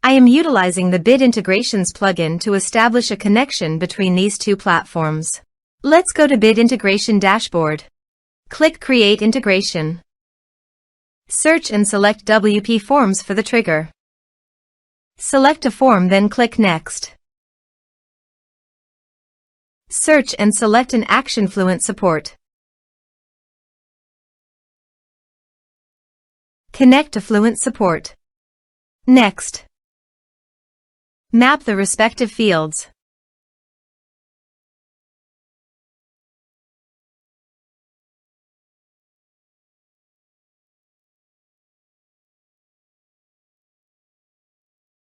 I am utilizing the Bit Integrations plugin to establish a connection between these two platforms. Let's go to Bit Integration Dashboard. Click Create Integration. Search and select WPForms for the trigger. Select a form, then click Next. Search and select an action Fluent Support. Connect to Fluent Support. Next. Map the respective fields.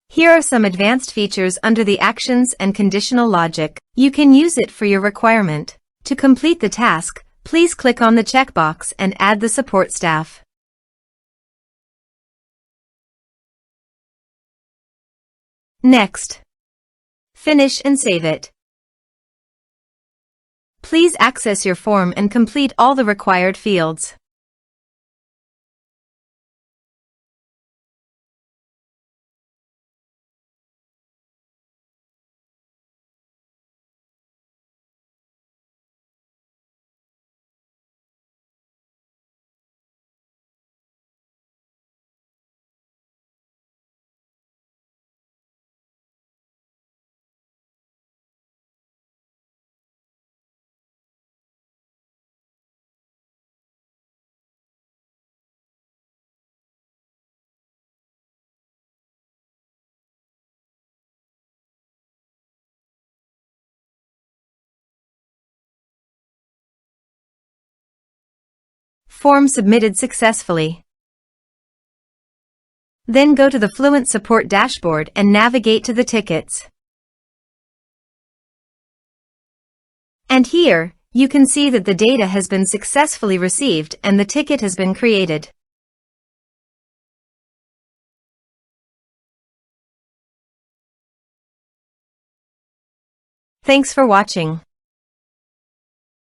Here are some advanced features under the actions and conditional logic. You can use it for your requirement. To complete the task, please click on the checkbox and add the support staff. Next. Finish and save it. Please access your form and complete all the required fields. Form submitted successfully. Then go to the Fluent Support dashboard and navigate to the tickets. And here, you can see that the data has been successfully received and the ticket has been created. Thanks for watching.